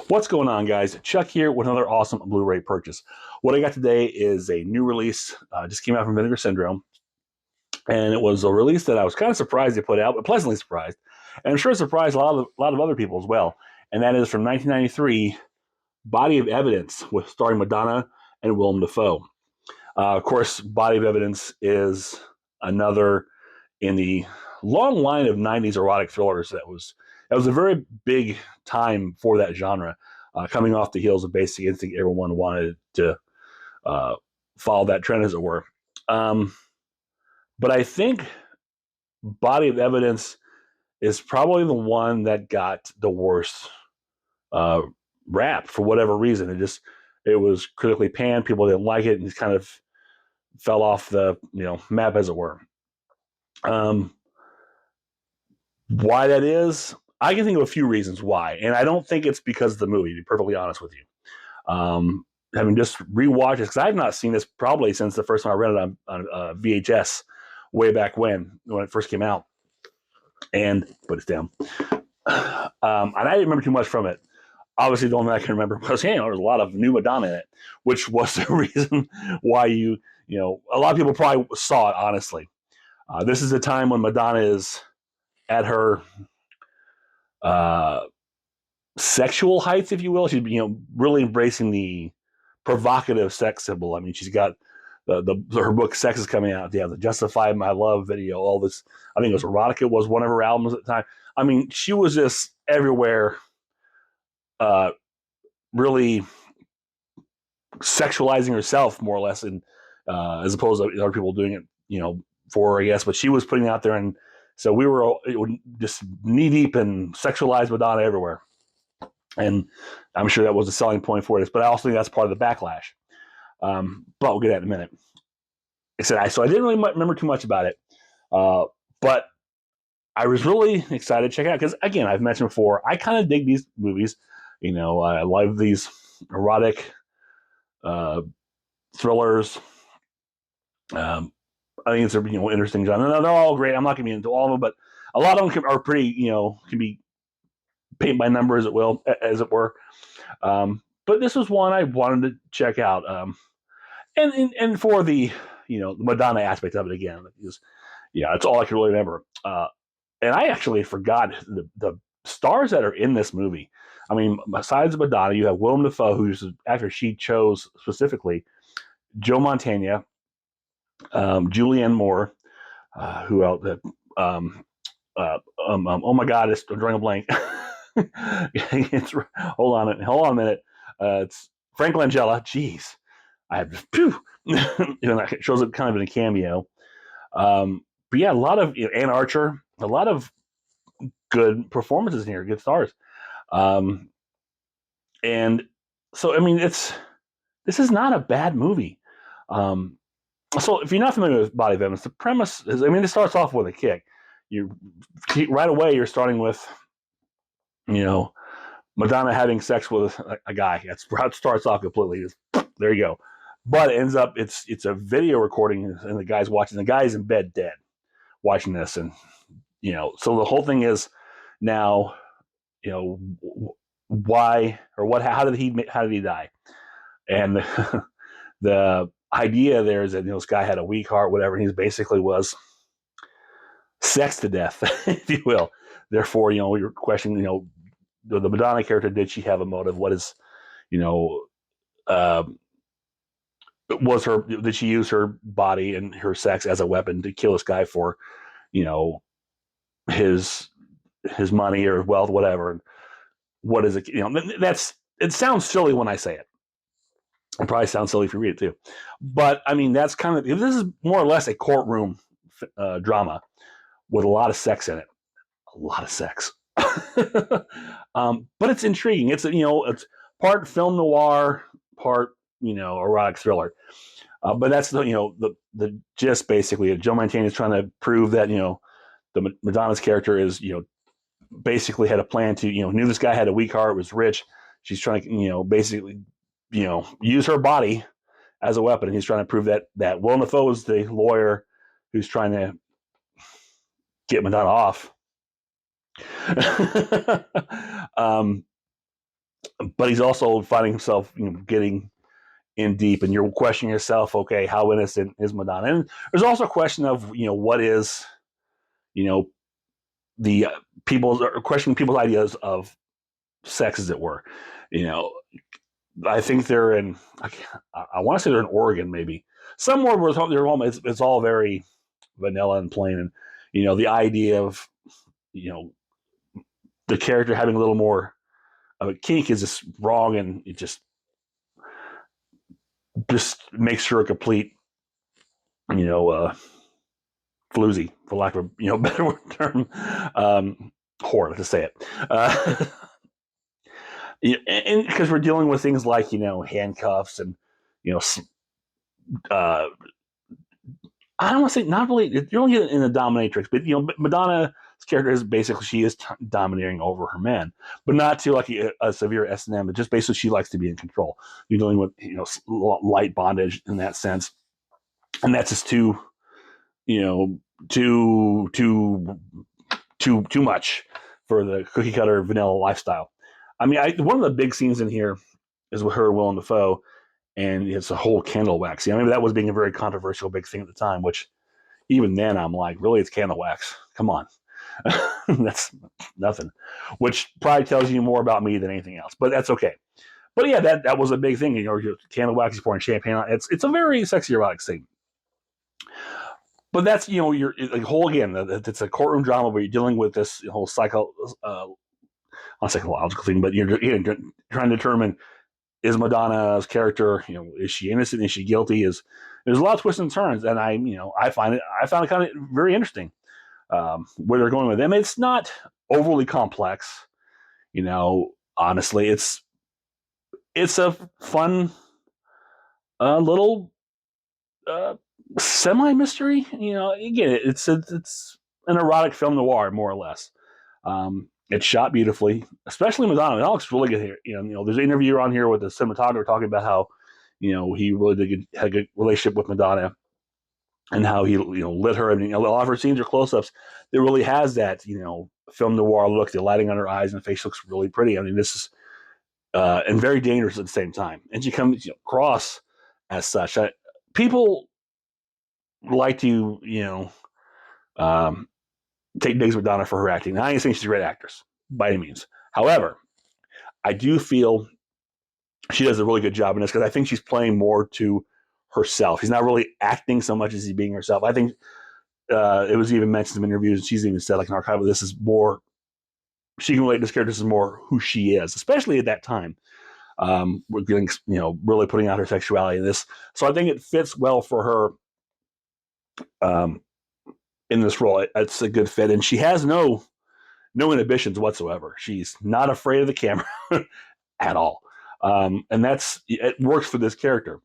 What's going on, guys? Chuck here with another awesome Blu-ray purchase. What I got today is a new release, just came out from Vinegar Syndrome, and it was a release that I was kind of surprised they put out, but pleasantly surprised, and I'm sure it surprised a lot of other people as well. And that is from 1993, Body of Evidence, with starring Madonna and Willem Dafoe. Of course, Body of Evidence is another in the long line of 90s erotic thrillers that was a very big time for that genre, coming off the heels of Basic Instinct. Everyone wanted to uh, follow that trend, as it were. Um, but I think Body of Evidence is probably the one that got the worst uh, rap for whatever reason. It was critically panned. People didn't like it, and it kind of fell off the map, as it were. Um, why that is, I can think of a few reasons why, and I don't think it's because of the movie. To be perfectly honest with you, having just rewatched it, because I've not seen this probably since the first time I rented it on VHS way back when it first came out, and put it down. And I didn't remember too much from it. Obviously, the only thing I can remember was, there's a lot of new Madonna in it, which was the reason why a lot of people probably saw it. Honestly, this is a time when Madonna is at her uh, sexual heights, if you will. She's really embracing the provocative sex symbol. I mean, she's got her book "Sex" is coming out. Yeah, the "Justify My Love" video. All this. I think it was Erotica was one of her albums at the time. I mean, she was just everywhere, uh, really sexualizing herself more or less, and as opposed to other people doing it, for her, I guess. But she was putting it out there, and so we were just knee deep in sexualized Madonna everywhere. And I'm sure that was a selling point for this, but I also think that's part of the backlash. But we'll get that in a minute. So I didn't really remember too much about it, but I was really excited to check it out because, again, I've mentioned before, I kind of dig these movies. I love these erotic uh, thrillers. Um, I think it's a interesting genre. They're all great. I'm not going to be into all of them, but a lot of them are pretty. Can be paint by number, as it were. But this was one I wanted to check out, and for the Madonna aspect of it again, because it's all I can really remember. And I actually forgot the stars that are in this movie. I mean, besides Madonna, you have Willem Dafoe, who's the actor she chose specifically, Joe Montana, Julianne Moore, who else? Oh my God, I'm drawing a blank. Hold on a minute. It's Frank Langella. Jeez, I have it shows up kind of in a cameo. But yeah, a lot of Ann Archer, a lot of good performances in here, good stars. And so I mean, this is not a bad movie. Um, so if you're not familiar with Body of Evidence, the premise is, I mean, it starts off with a kick. You right away you're starting with Madonna having sex with a guy. That's how it starts off completely. There you go. But it ends up it's a video recording, and the guy's watching. The guy's in bed dead, watching this, and so the whole thing is now, why or what? How did he die? And the idea there is that this guy had a weak heart, whatever. And he basically was sex to death, if you will. Therefore, you're questioning, the Madonna character, did she have a motive? What is, uh, did she use her body and her sex as a weapon to kill this guy for, you know, his money or wealth, whatever? What is it? It sounds silly when I say it. It probably sounds silly if you read it too. But I mean, that's kind of, this is more or less a courtroom drama with a lot of sex in it. A lot of sex. But it's intriguing. It's part film noir, part erotic thriller. But that's the gist basically. Joe Montana is trying to prove that the Madonna's character is basically had a plan to knew this guy had a weak heart, was rich. She's trying to basically use her body as a weapon. And he's trying to prove that Willem Dafoe is the lawyer who's trying to get Madonna off. um, but he's also finding himself, getting in deep, and you're questioning yourself. Okay, how innocent is Madonna? And there's also a question of, what is, you know, the people's questioning people's ideas of sex, as it were. You know, I think they're in. I want to say they're in Oregon, maybe somewhere where they're home. It's all very vanilla and plain, and the idea of you know the character having a little more of a kink is just wrong, and it just makes her a complete you know floozy, for lack of a better term, whore. Let's just say it. And because we're dealing with things like handcuffs and you know uh, I don't want to say, not really. You're only in the dominatrix, but Madonna's character is basically, she is domineering over her men, but not to like a severe S&M. But just basically, she likes to be in control. You're dealing with light bondage in that sense, and that's just too you know too much for the cookie cutter vanilla lifestyle. I mean, one of the big scenes in here is with her and Willem Dafoe, and it's a whole candle wax. Maybe that was being a very controversial big thing at the time, which even then I'm like, really, it's candle wax. Come on. That's nothing. Which probably tells you more about me than anything else. But that's okay. But yeah, that was a big thing. Candle wax is pouring champagne on. It's a very sexy erotic scene. But that's you're like whole again. It's a courtroom drama where you're dealing with this whole not psychological thing, but you're trying to determine, is Madonna's character, is she innocent? Is she guilty? There's a lot of twists and turns, and I found it kind of very interesting, where they're going with them. It's not overly complex, honestly. It's a fun little semi mystery. Again, it's an erotic film noir, more or less. It's shot beautifully, especially Madonna. It looks really good here. There's an interview on here with the cinematographer talking about how he really had a good relationship with Madonna, and how he lit her. And a lot of her scenes are close-ups. It really has that film noir look. The lighting on her eyes and face looks really pretty. I mean, this is and very dangerous at the same time. And she comes across as such. People like to take digs with Madonna for her acting. Now, I ain't saying she's a great actress by any means. However, I do feel she does a really good job in this, because I think she's playing more to herself. She's not really acting so much as she's being herself. I think it was even mentioned in interviews, and she's even said, like, in archival, this is more, she can relate to this character. This is more who she is, especially at that time. We're getting, really putting out her sexuality in this. So I think it fits well for her in this role. It's a good fit, and she has no inhibitions whatsoever. She's not afraid of the camera at all. And it works for this character.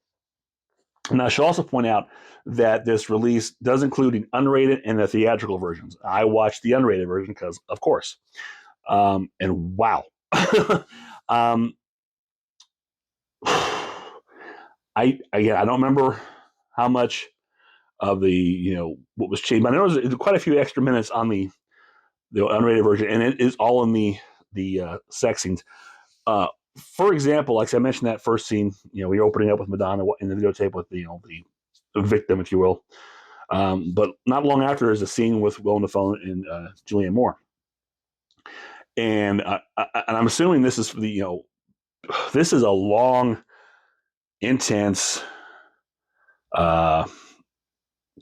Now, I should also point out that this release does include an unrated and the theatrical versions. I watched the unrated version because, of course. And wow. um, I don't remember how much of the, what was changed, but I know there's quite a few extra minutes on the unrated version, and it is all in the sex scenes. For example, like I mentioned, that first scene, you're opening up with Madonna in the videotape with the victim, if you will. But not long after, there's a scene with Willem Dafoe and Julianne Moore, and I'm assuming this is this is a long, intense,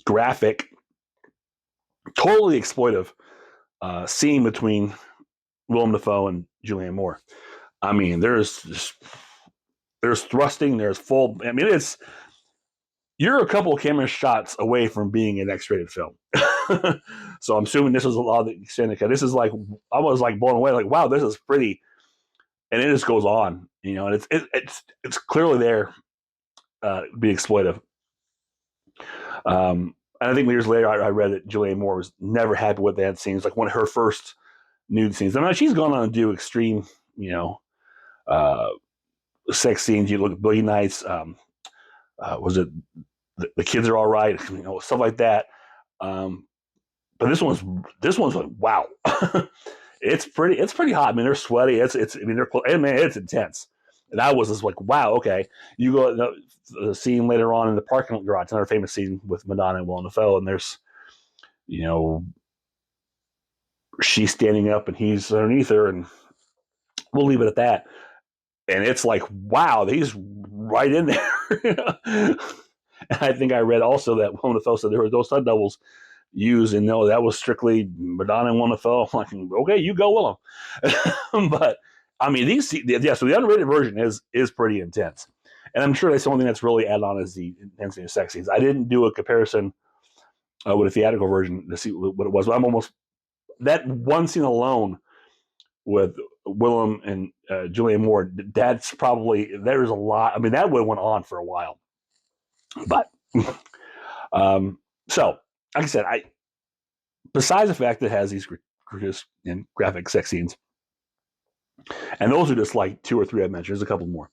graphic, totally exploitive scene between Willem Dafoe and Julianne Moore. I mean, there's thrusting, there's full. I mean, you're a couple of camera shots away from being an X-rated film. So I'm assuming this is a lot of the extended cut. This is like, I was like blown away, like, wow, this is pretty, and it just goes on, and it's clearly there, be exploitive. And I think years later, I read that Julianne Moore was never happy with that scene. It's like one of her first nude scenes. I mean, she's gone on to do extreme, uh, sex scenes. You look at Boogie Nights. Was it the Kids Are All Right? Stuff like that. But this one's like, wow. It's pretty hot. I mean, they're sweaty. I mean, it's intense. And I was just like, wow, okay. You go the scene later on in the parking garage, another famous scene with Madonna and Willem Dafoe, and there's, you know, she's standing up and he's underneath her, and we'll leave it at that. And it's like, wow, he's right in there. And I think I read also that Willem Dafoe said there were those stunt doubles used, and no, that was strictly Madonna and Willem Dafoe. I'm like, okay, you go, Willem. But I mean, so the unrated version is pretty intense, and I'm sure that's the only thing that's really added on is the intensity of sex scenes. I didn't do a comparison with a theatrical version to see what it was, but I'm almost that one scene alone with Willem and Julianne Moore. That's probably there's a lot. I mean, that would have went on for a while, but so like I said, besides the fact that it has these graphic sex scenes, and those are just like 2 or 3 I mentioned. There's a couple more.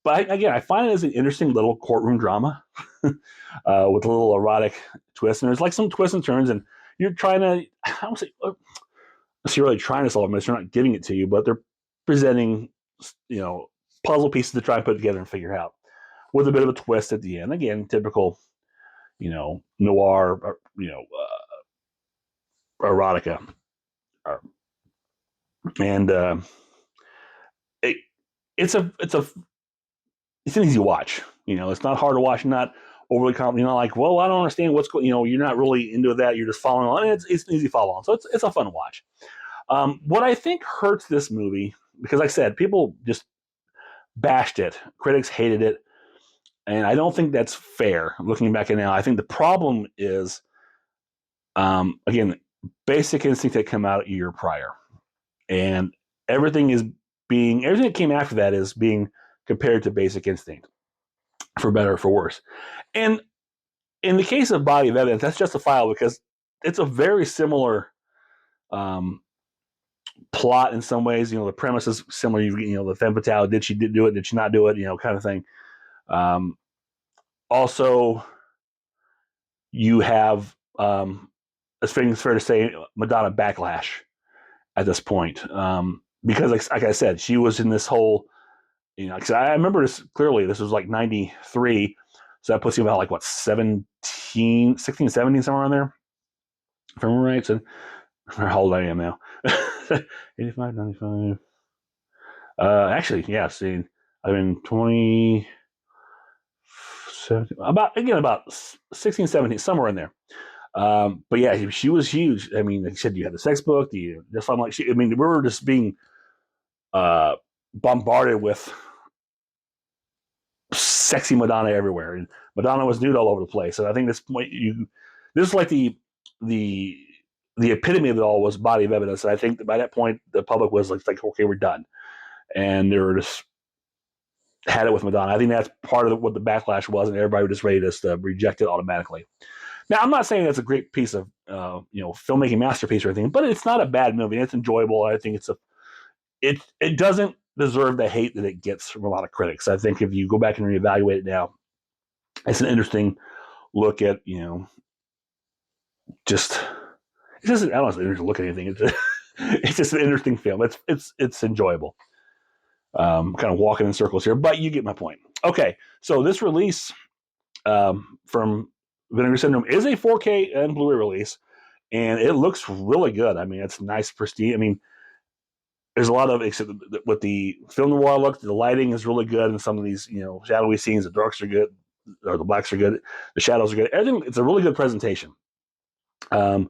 But again, I find it as an interesting little courtroom drama with a little erotic twist. And there's like some twists and turns, and you're trying to, I don't say, you're really trying to solve them. They're not giving it to you, but they're presenting, puzzle pieces to try and put together and figure out with a bit of a twist at the end. Again, typical, noir, or, erotica. And it's an easy watch. It's not hard to watch, not overly complicated. Like, well, I don't understand what's going. You're not really into that. You're just following on. It's an easy follow on. So it's a fun watch. What I think hurts this movie, because like I said, people just bashed it. Critics hated it, and I don't think that's fair. Looking back at it now, I think the problem is, again, Basic Instinct had come out a year prior, and everything that came after that is being compared to Basic Instinct, for better or for worse. And in the case of Body of Evidence, that's justifiable because it's a very similar plot in some ways. The premise is similar. The femme fatale. Did she do it? Did she not do it? Kind of thing. Also, you have, I think it's fair to say, Madonna backlash at this point, because like I said, she was in this whole, I remember this clearly. This was like 93, so that puts you about like what 16, 17, somewhere around there, if I remember right. So how old I am now. 85, 95. Actually, yeah, see, I've been 20, about 16, 17, somewhere in there. But yeah, she was huge. I mean, like I said, you had the sex book, just like we were just being bombarded with sexy Madonna everywhere, and Madonna was nude all over the place. And I think this is like the epitome of it all was Body of Evidence. And I think that by that point, the public was like, okay, we're done, and they were just had it with Madonna. I think that's part of what the backlash was, and everybody was just ready to reject it automatically. Now, I'm not saying that's a great piece of filmmaking masterpiece or anything, but it's not a bad movie. It's enjoyable. I think it doesn't deserve the hate that it gets from a lot of critics. I think if you go back and reevaluate it now, it's an interesting look at just I don't know if it's interesting to look at anything. It's just an interesting film. It's enjoyable. Kind of walking in circles here, but you get my point. Okay, so this release from Vinegar Syndrome is a 4K and Blu-ray release, and it looks really good. I mean, it's nice, pristine. I mean, there's a lot of, except with the film noir look, the lighting is really good, and some of these shadowy scenes, the darks are good, or the blacks are good, the shadows are good. Everything, it's a really good presentation. The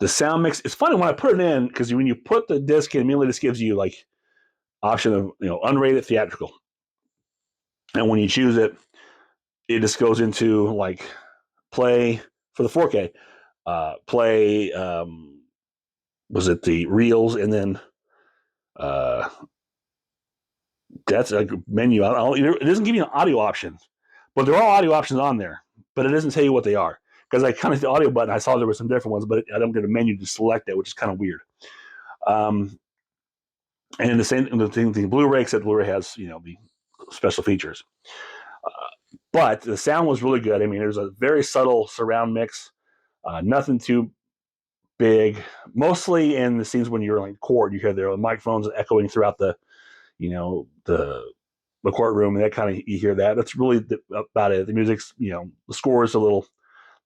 sound mix, it's funny when I put it in, because when you put the disc in, immediately this gives you like option of unrated theatrical, and when you choose it, it just goes into like play for the 4K, play was it the reels, and then that's a menu. It doesn't give you an audio option, but there are audio options on there, but it doesn't tell you what they are. Because I kind of hit the audio button, I saw there were some different ones, but I don't get a menu to select it, which is kind of weird. And the same thing, Blu-ray, except Blu-ray has the special features. But the sound was really good. I mean, there's a very subtle surround mix, nothing too big, mostly in the scenes when you're like court. You hear the microphones echoing throughout the courtroom, and that kind of, you hear that. That's really about it. The music's, the score is a little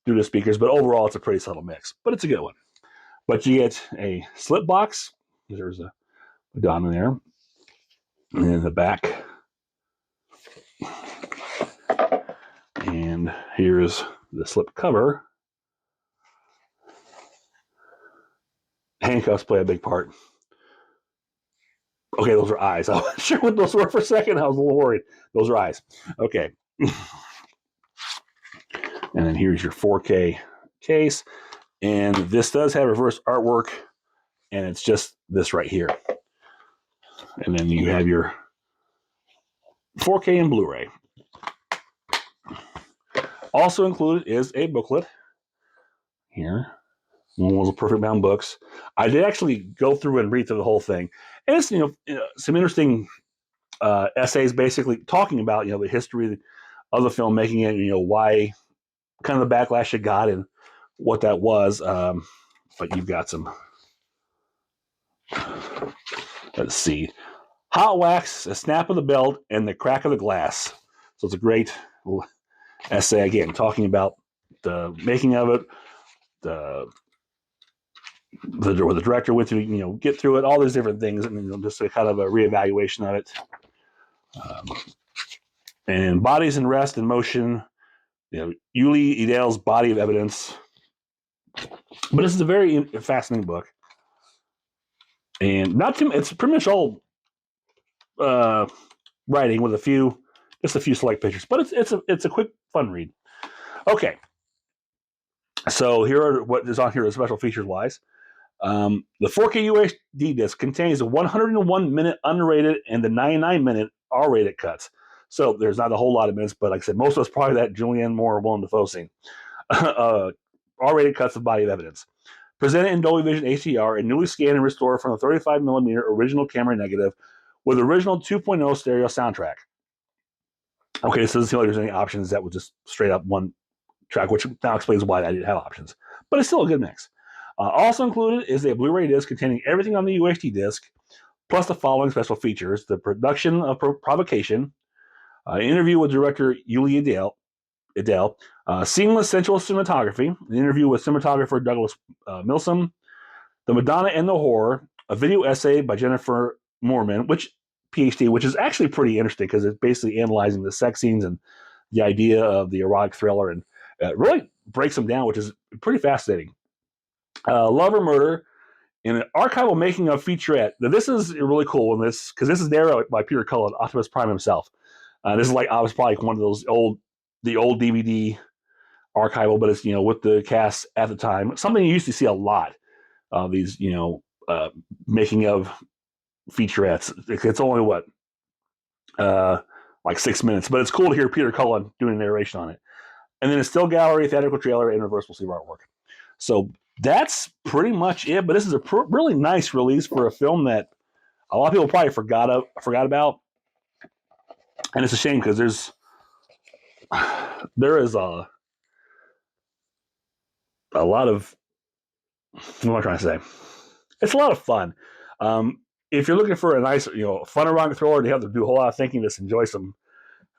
through the speakers, but overall it's a pretty subtle mix. But it's a good one. But you get a slip box. There's a Madonna there, and in the back, and here's the slip cover. Handcuffs play a big part. Okay, those are eyes. I wasn't sure what those were for a second. I was a little worried. Those are eyes. Okay. And then here's your 4K case. And this does have reverse artwork, and it's just this right here. And then you have your 4K and Blu-ray. Also included is a booklet here. One was a Perfect Bound Books. I did actually go through and read through the whole thing. And it's, some interesting essays basically talking about, the history of the film, making it, why, kind of the backlash it got and what that was. But you've got some, let's see, hot wax, a snap of the belt, and the crack of the glass. So it's a great little essay, again, talking about the making of it, where the director went to, get through it, all these different things, and just a kind of a reevaluation of it. And Bodies in Rest and Motion, Yuli Edel's Body of Evidence. But this is a very fascinating book, and it's pretty much all writing with just a few select pictures, but it's a quick, fun read. Okay, so here are what is on here, special features wise. The 4K UHD disc contains the 101-minute unrated and the 99-minute R-rated cuts. So there's not a whole lot of minutes, but like I said, most of it's probably that Julianne Moore, Willem Dafoe scene. R-rated cuts of Body of Evidence. Presented in Dolby Vision HDR and newly scanned and restored from a 35mm original camera negative with original 2.0 stereo soundtrack. Okay, so this is there's any options. That was just straight up one track, which now explains why I didn't have options. But it's still a good mix. Also included is a Blu-ray disc containing everything on the UHD disc, plus the following special features: the production of Provocation, an interview with director Yuli Edel, seamless sensual cinematography, an interview with cinematographer Douglas Milsom, the Madonna and the Horror, a video essay by Jennifer Moorman, PhD, which is actually pretty interesting because it's basically analyzing the sex scenes and the idea of the erotic thriller, and really breaks them down, which is pretty fascinating. Love or Murder, in an archival making of featurette. Now, this is really cool because this is narrated by Peter Cullen, Optimus Prime himself. This is I was probably one of those old DVD archival, but it's with the cast at the time. Something you used to see a lot of these making of featurettes. It's only like 6 minutes, but it's cool to hear Peter Cullen doing narration on it. And then a still gallery, theatrical trailer, and reversible sleeve artwork. So that's pretty much it. But this is a really nice release for a film that a lot of people probably forgot about. And it's a shame because there is a lot of, what am I trying to say? It's a lot of fun. If you're looking for a nice, fun erotic thriller, you have to do a whole lot of thinking, just enjoy some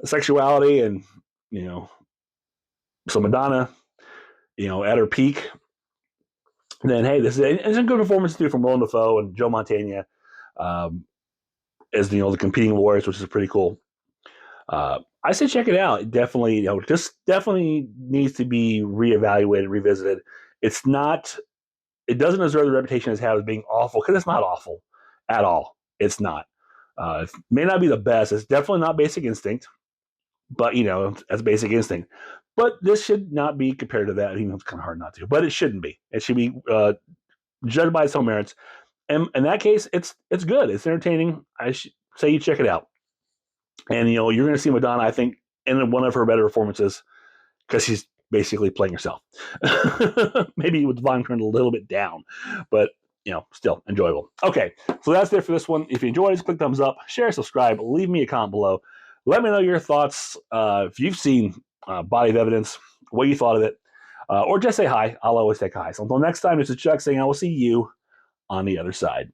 sexuality and, some Madonna, at her peak, then hey, this is a good performance too from Willem Dafoe and Joe Mantegna as the competing lawyers, which is pretty cool. I say check it out. It definitely, definitely needs to be reevaluated, revisited. It doesn't deserve the reputation it's had as being awful, because it's not awful at all. It's not. It may not be the best. It's definitely not Basic Instinct, but that's Basic Instinct. But this should not be compared to that. It's kind of hard not to, but it shouldn't be. It should be judged by its own merits. And in that case, it's good. It's entertaining. I should say you check it out. And you're going to see Madonna, I think, in one of her better performances, because she's basically playing herself. Maybe with the volume turned a little bit down, but still enjoyable. Okay, so that's it for this one. If you enjoyed it, click thumbs up, share, subscribe, leave me a comment below. Let me know your thoughts. If you've seen Body of Evidence, what you thought of it. or just say hi. I'll always take hi. So until next time, this is Chuck saying I will see you on the other side.